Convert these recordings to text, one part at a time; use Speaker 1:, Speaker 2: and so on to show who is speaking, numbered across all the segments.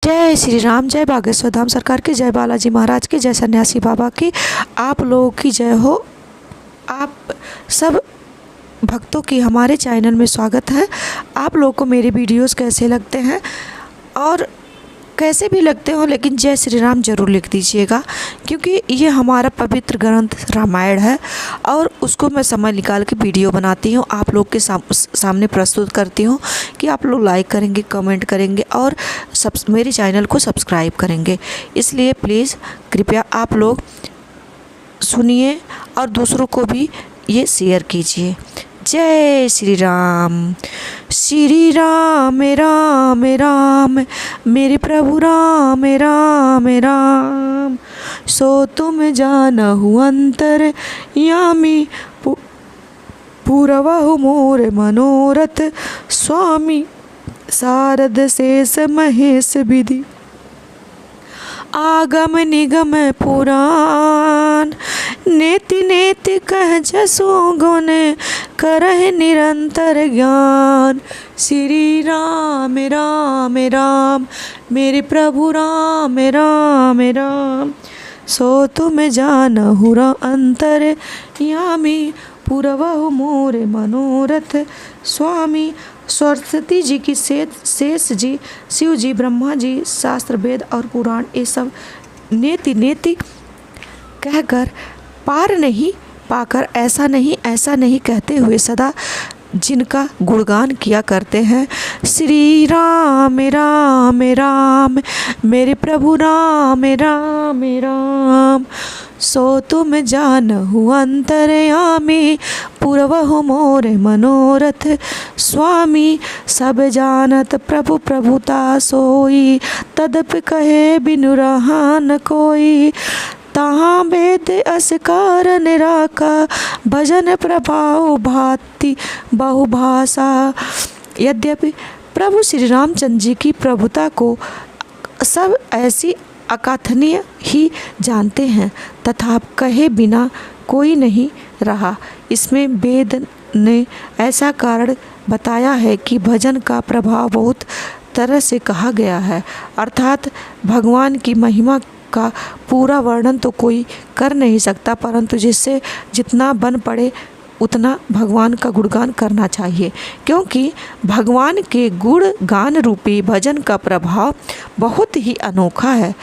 Speaker 1: जय श्री राम, जय बागेश्वर धाम सरकार की, जय बालाजी महाराज की, जय सन्यासी बाबा की। आप लोगों की जय हो। आप सब भक्तों की हमारे चैनल में स्वागत है। आप लोगों को मेरे वीडियोस कैसे लगते हैं और कैसे भी लगते हो, लेकिन जय श्री राम ज़रूर लिख दीजिएगा, क्योंकि ये हमारा पवित्र ग्रंथ रामायण है और उसको मैं समय निकाल के वीडियो बनाती हूँ, आप लोग के सामने प्रस्तुत करती हूँ कि आप लोग लाइक करेंगे, कमेंट करेंगे और मेरे चैनल को सब्सक्राइब करेंगे। इसलिए प्लीज़ कृपया आप लोग सुनिए और दूसरों को भी ये शेयर कीजिए। जय श्री राम। श्री राम राम राम, मेरे प्रभु राम राम राम। सो तुम जानहु अंतर यामी, पूरवहु मोर मनोरथ। स्वामी शारद शेष महेश विधि, आगम निगम पुराण। नेति नेति कह जसो गुण, करह निरंतर ज्ञान। श्री राम राम राम, मेरे प्रभु राम राम राम। सो तुम जानहु अंतर यामी, पूरवहु मोर मनोरथ। स्वामी सरस्वती जी की शेष जी, शिव जी, ब्रह्मा जी, शास्त्र वेद और पुराण, ये सब नेति नेति कहकर पार नहीं पाकर ऐसा नहीं कहते हुए सदा जिनका गुणगान किया करते हैं। श्री राम राम राम, मेरे प्रभु राम राम राम। सो तुम जानहु अंतरयामी, पूरवहु मोर मनोरथ। स्वामी सब जानत प्रभु प्रभुता सोई, तदपि कहे बिनु रहा न कोई। तहाँ वेद असकार निराका, भजन प्रभाव भांति बहुभाषा। यद्यपि प्रभु श्री रामचंद्र जी की प्रभुता को सब ऐसी अकथनीय ही जानते हैं, तथा कहे बिना कोई नहीं रहा। इसमें वेद ने ऐसा कारण बताया है कि भजन का प्रभाव बहुत तरह से कहा गया है, अर्थात भगवान की महिमा का पूरा वर्णन तो कोई कर नहीं सकता, परंतु जिससे जितना बन पड़े उतना भगवान का गुणगान करना चाहिए, क्योंकि भगवान के गुण गान रूपी भजन का प्रभाव बहुत ही अनोखा है।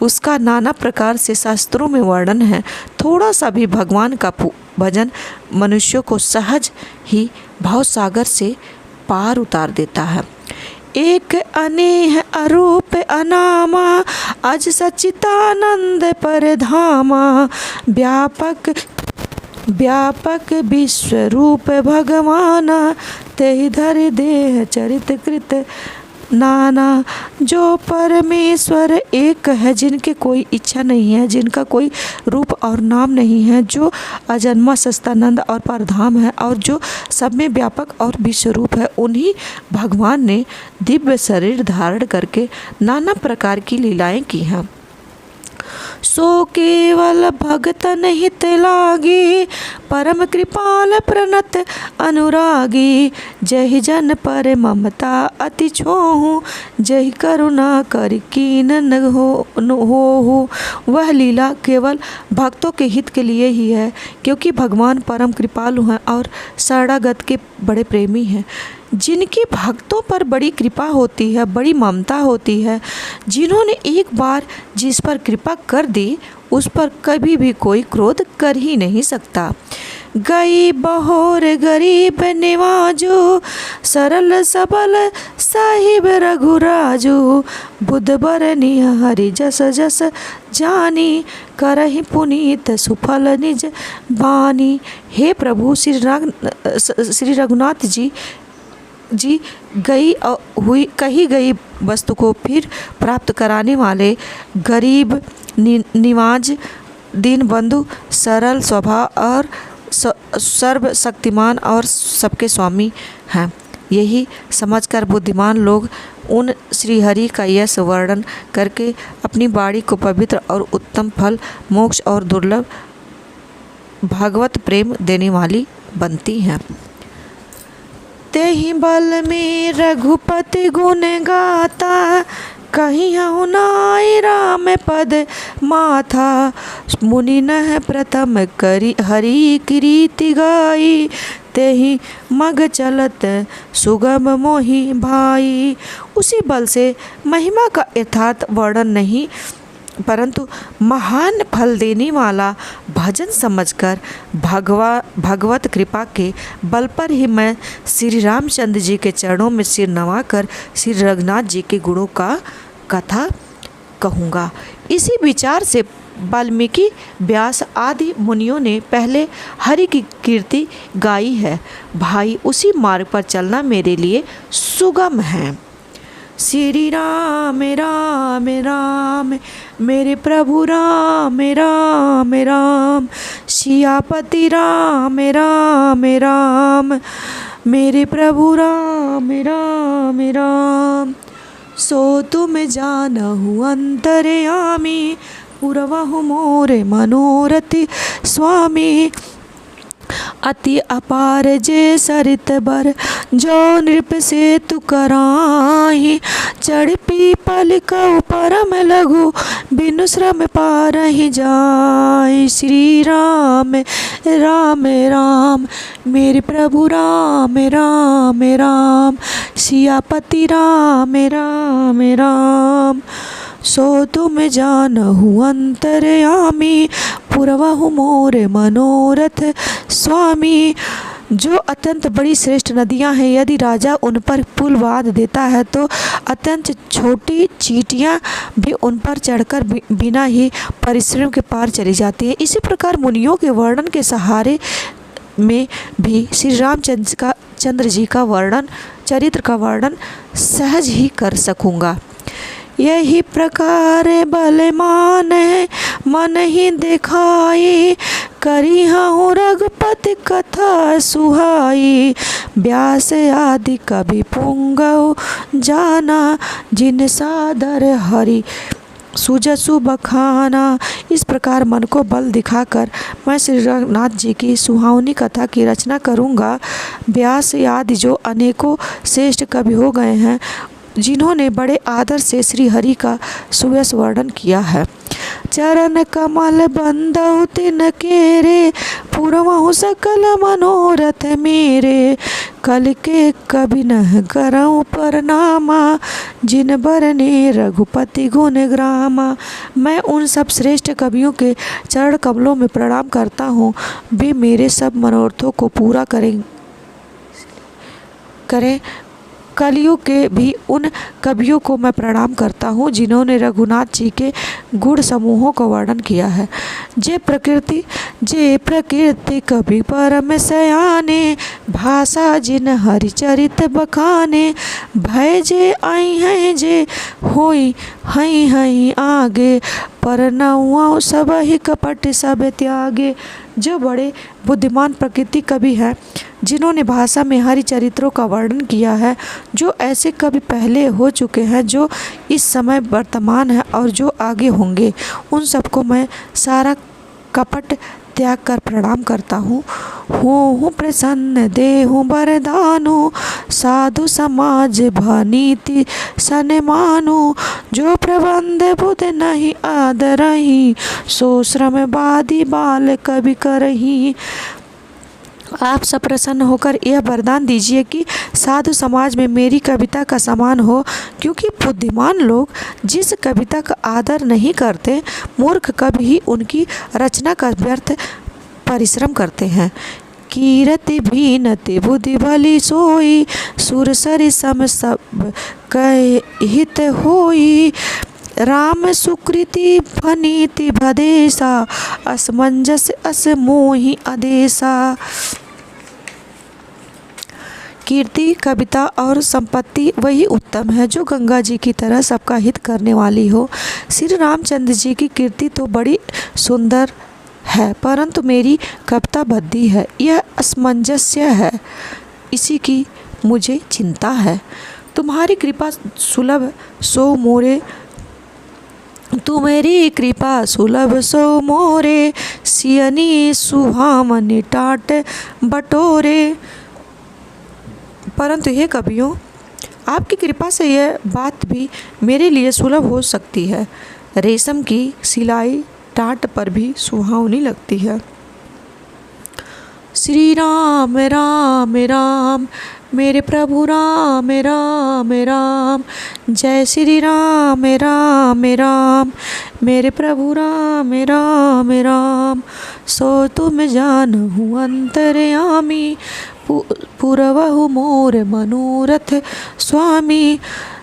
Speaker 1: उसका नाना प्रकार से शास्त्रों में वर्णन है। थोड़ा सा भी भगवान का भजन मनुष्यों को सहज ही भवसागर से पार उतार देता है। एक अनेह अरूप अनामा, अज सच्चिदानंद परधामा। व्यापक विश्व रूप भगवाना, तेहि धरि देह चरित कृत नाना। जो परमेश्वर एक है, जिनके कोई इच्छा नहीं है, जिनका कोई रूप और नाम नहीं है, जो अजन्मा सच्चिदानंद और परधाम है और जो सब में व्यापक और विश्वरूप है, उन्हीं भगवान ने दिव्य शरीर धारण करके नाना प्रकार की लीलाएं की हैं। सो केवल भगतन हित लागी, परम कृपाल प्रणत अनुरागी। जहि जन पर ममता अति छोहु, जहि करुणा कर कीन न हो। वह लीला केवल भक्तों के हित के लिए ही है, क्योंकि भगवान परम कृपालु हैं और शरणागत के बड़े प्रेमी हैं। जिनकी भक्तों पर बड़ी कृपा होती है, बड़ी ममता होती है, जिन्होंने एक बार जिस पर कृपा कर दी, उस पर कभी भी कोई क्रोध कर ही नहीं सकता। गई बहोर गरीब निवाजो, सरल सबल साहिब रघुराजो। बुध बरनी हरि जस जस जानी, करहि पुनीत सुफल निज बानी। हे प्रभु श्री रघुनाथ जी कही गई वस्तु को फिर प्राप्त कराने वाले, गरीब निवाज, दीनबंधु, सरल स्वभाव और सर्वशक्तिमान और सबके स्वामी हैं। यही समझकर बुद्धिमान लोग उन श्री हरि का यश वर्णन करके अपनी वाणी को पवित्र और उत्तम फल, मोक्ष और दुर्लभ भागवत प्रेम देने वाली बनती हैं। तेहि बल में रघुपति गुण गाता, कहीं हूँ नाई राम पद माथा, मुनि नह प्रथम करी हरि कीर्ति गाई, तेहि मग चलत सुगम मोहि भाई। उसी बल से महिमा का यथार्थ वर्णन नहीं, परंतु महान फल देने वाला भजन समझकर भगवत कृपा के बल पर ही मैं श्री रामचंद्र जी के चरणों में सिर नवाकर श्री रघुनाथ जी के गुणों का कथा कहूँगा। इसी विचार से वाल्मीकि, व्यास आदि मुनियों ने पहले हरि की कीर्ति गाई है। भाई, उसी मार्ग पर चलना मेरे लिए सुगम है। श्री राम राम राम मेरे प्रभु राम राम राम, सियापति राम राम राम मेरे प्रभु राम राम राम। सो तुम जानहु अंतर्यामी, पुरवहु मोरे मनोरथ स्वामी। अति अपार जे सरित बर, जो नृप से तु कराही, चढ़ पीपल कऊ परम लघु, बिनु श्रम पारहि जाय। श्री राम राम राम मेरे प्रभु राम राम राम, सियापति राम राम राम। सो तुम जानहु अंतर्यामी, पुरवहु मोरे मनोरथ स्वामी। जो अत्यंत बड़ी श्रेष्ठ नदियां हैं, यदि राजा उन पर पुल बांध देता है तो अत्यंत छोटी चींटियां भी उन पर चढ़कर बिना ही परिश्रम के पार चली जाती हैं। इसी प्रकार मुनियों के वर्णन के सहारे में भी श्री रामचंद्र जी का वर्णन, चरित्र का वर्णन सहज ही कर सकूँगा। यही प्रकार बलमान मन ही दिखाई, करी हूँ रघुपति कथा सुहाई। व्यास आदि कवि पुंगव जाना, जिन सादर हरि सुजसु बखाना। इस प्रकार मन को बल दिखाकर मैं श्री रघुनाथ जी की सुहावनी कथा की रचना करूँगा। व्यास आदि जो अनेकों श्रेष्ठ कवि हो गए हैं, जिन्होंने बड़े आदर से श्री हरि का सुयस वर्णन किया है। चरण कमल बंदौ तिन केरे, पुरवहु सकल मनोरथ मेरे। कल के कवि नह करऊँ प्रणामा, जिन बरने रघुपति गुण ग्रामा। मैं उन सब श्रेष्ठ कवियों के चरण कमलों में प्रणाम करता हूँ, वे मेरे सब मनोरथों को पूरा करें। कलियुग के भी उन कवियों को मैं प्रणाम करता हूँ, जिन्होंने रघुनाथ जी के गुण समूहों का वर्णन किया है। जे प्रकृति कवि परम सयाने, भाषा जिन हरिचरित बखाने। भय जे आई हैं जे होई हई हई आगे, पर नौआ सब ही कपट सब त्यागे। जो बड़े बुद्धिमान प्रकृति कवि हैं, जिन्होंने भाषा में हरि चरित्रों का वर्णन किया है, जो ऐसे कवि पहले हो चुके हैं, जो इस समय वर्तमान है और जो आगे होंगे, उन सबको मैं सारा कपट त्याग कर प्रणाम करता हूँ। हूँ प्रसन्न देहु बरदानु, साधु समाज भनीति सन मानु। जो प्रबंध बुध नहीं आदरही, सो श्रम बादी बाल कवि करही। आप सब प्रसन्न होकर यह वरदान दीजिए कि साधु समाज में मेरी कविता का सम्मान हो, क्योंकि बुद्धिमान लोग जिस कविता का आदर नहीं करते, मूर्ख कवि ही उनकी रचना का व्यर्थ परिश्रम करते हैं। कीरति भीनति बुद्धि भली सोई, सुर सरि सम सब कहित होई। राम सुकृति फनीति भदेसा, असमंजस अस मोहि आदेशा। कीर्ति, कविता और संपत्ति वही उत्तम है जो गंगा जी की तरह सबका हित करने वाली हो। श्री रामचंद्र जी की कीर्ति तो बड़ी सुंदर है, परंतु मेरी कविता भद्दी है, यह असमंजस्य है, इसी की मुझे चिंता है। तुम्हारी कृपा सुलभ सो मोरे, तुम्हारी कृपा सुलभ सो मोरे। सियनी सुहामनी टाट बटोरे। परंतु हे कवियों, आपकी कृपा से यह बात भी मेरे लिए सुलभ हो सकती है। रेशम की सिलाई टाट पर भी सुहावनी लगती है। श्री राम राम राम मेरे प्रभु राम राम राम, जय श्री राम राम राम मेरे प्रभु राम राम राम। सो तुम जानहु अंतर्यामी, पुरवहु मोर मनोरथ स्वामी।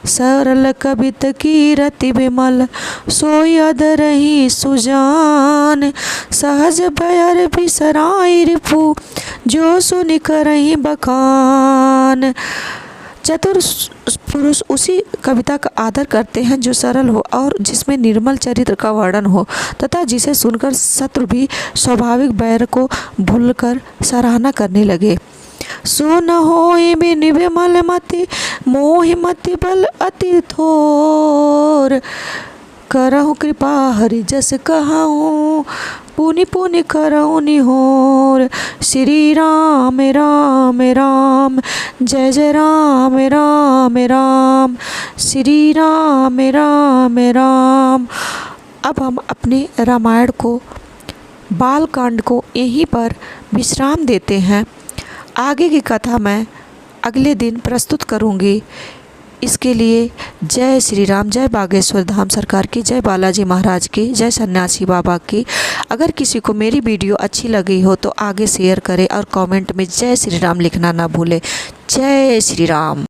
Speaker 1: सरल कबित कीरति विमल, सोई अधरहि सुजान। सहज भयर बिसराई रिपु, जो सुनि करहि बखान। चतुर पुरुष उसी कविता का आदर करते हैं जो सरल हो और जिसमें निर्मल चरित्र का वर्णन हो, तथा जिसे सुनकर शत्रु भी स्वाभाविक बैर को भूलकर सराहना करने लगे। सो न होए बिन विमल मति, मोहि मति बल अति थोर। करहु कृपा हरि जस कहाऊँ, पुनि पुनि करहु निहोर। श्री राम राम राम जय जय राम राम राम, श्री राम राम राम। अब हम अपने रामायण को, बालकांड को यहीं पर विश्राम देते हैं। आगे की कथा मैं अगले दिन प्रस्तुत करूँगी। इसके लिए जय श्री राम, जय बागेश्वर धाम सरकार की, जय बालाजी महाराज की, जय सन्यासी बाबा की। अगर किसी को मेरी वीडियो अच्छी लगी हो तो आगे शेयर करें और कमेंट में जय श्री राम लिखना ना भूलें। जय श्री राम।